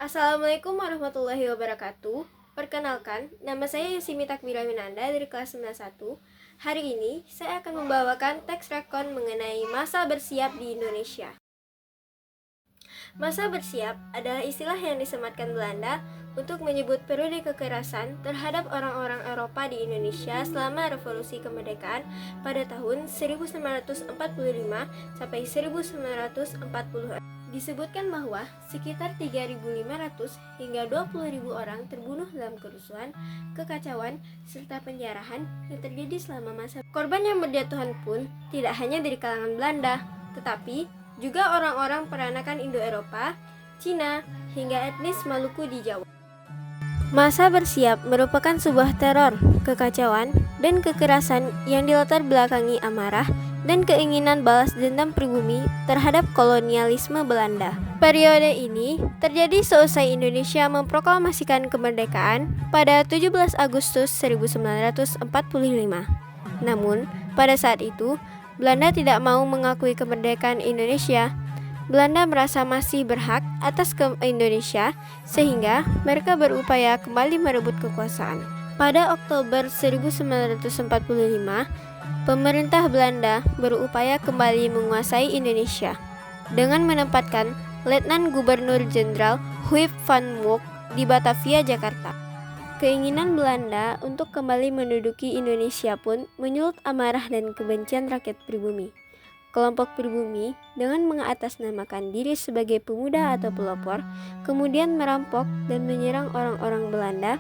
Assalamualaikum warahmatullahi wabarakatuh. Perkenalkan, nama saya Yusimi Takbira Winanda dari kelas 91. Hari ini, saya akan membawakan teks rekon mengenai masa bersiap di Indonesia. Masa bersiap adalah istilah yang disematkan Belanda untuk menyebut periode kekerasan terhadap orang-orang Eropa di Indonesia selama Revolusi Kemerdekaan pada tahun 1945 sampai 1940. Disebutkan bahwa sekitar 3.500 hingga 20.000 orang terbunuh dalam kerusuhan, kekacauan, serta penjarahan yang terjadi selama masa. Korban yang berjatuhan pun tidak hanya dari kalangan Belanda, tetapi juga orang-orang peranakan Indo-Eropa, Cina, hingga etnis Maluku di Jawa. Masa bersiap merupakan sebuah teror, kekacauan, dan kekerasan yang dilatar belakangi amarah dan keinginan balas dendam pribumi terhadap kolonialisme Belanda. Periode ini terjadi seusai Indonesia memproklamasikan kemerdekaan pada 17 Agustus 1945. Namun, pada saat itu, Belanda tidak mau mengakui kemerdekaan Indonesia. Belanda merasa masih berhak atas Indonesia sehingga mereka berupaya kembali merebut kekuasaan. Pada Oktober 1945, pemerintah Belanda berupaya kembali menguasai Indonesia dengan menempatkan Letnan Gubernur Jenderal Huip van Mook di Batavia, Jakarta. Keinginan Belanda untuk kembali menduduki Indonesia pun menyulut amarah dan kebencian rakyat pribumi. Kelompok pribumi dengan mengatasnamakan diri sebagai pemuda atau pelopor, kemudian merampok dan menyerang orang-orang Belanda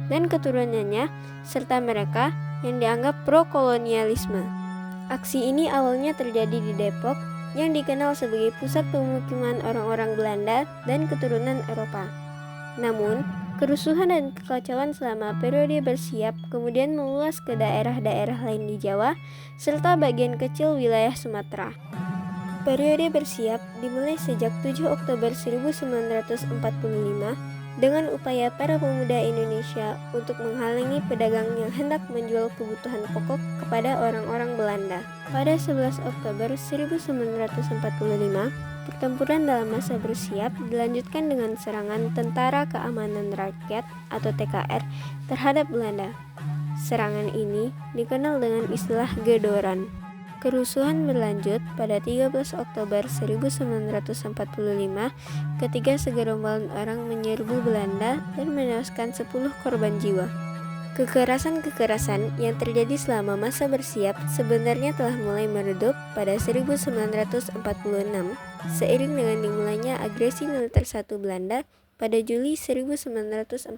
dan keturunannya serta mereka yang dianggap pro-kolonialisme. Aksi ini awalnya terjadi di Depok yang dikenal sebagai pusat pemukiman orang-orang Belanda dan keturunan Eropa. Namun, kerusuhan dan kekacauan selama periode bersiap kemudian meluas ke daerah-daerah lain di Jawa serta bagian kecil wilayah Sumatera. Periode bersiap dimulai sejak 7 Oktober 1945 dengan upaya para pemuda Indonesia untuk menghalangi pedagang yang hendak menjual kebutuhan pokok kepada orang-orang Belanda. Pada 11 Oktober 1945, pertempuran dalam masa bersiap dilanjutkan dengan serangan Tentara Keamanan Rakyat atau TKR terhadap Belanda. Serangan ini dikenal dengan istilah Gedoran. Kerusuhan berlanjut pada 13 Oktober 1945 ketika segerombolan orang menyerbu Belanda dan menewaskan 10 korban jiwa. Kekerasan-kekerasan yang terjadi selama masa bersiap sebenarnya telah mulai meredup pada 1946 seiring dengan dimulainya agresi militer satu Belanda pada Juli 1947.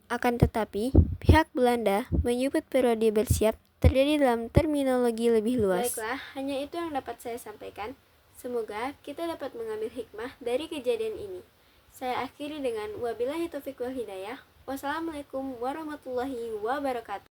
Akan tetapi, pihak Belanda menyebut periode bersiap terjadi dalam terminologi lebih luas. Baiklah, hanya itu yang dapat saya sampaikan. Semoga kita dapat mengambil hikmah dari kejadian ini. Saya akhiri dengan wabillahi taufiq wal hidayah. Wassalamualaikum warahmatullahi wabarakatuh.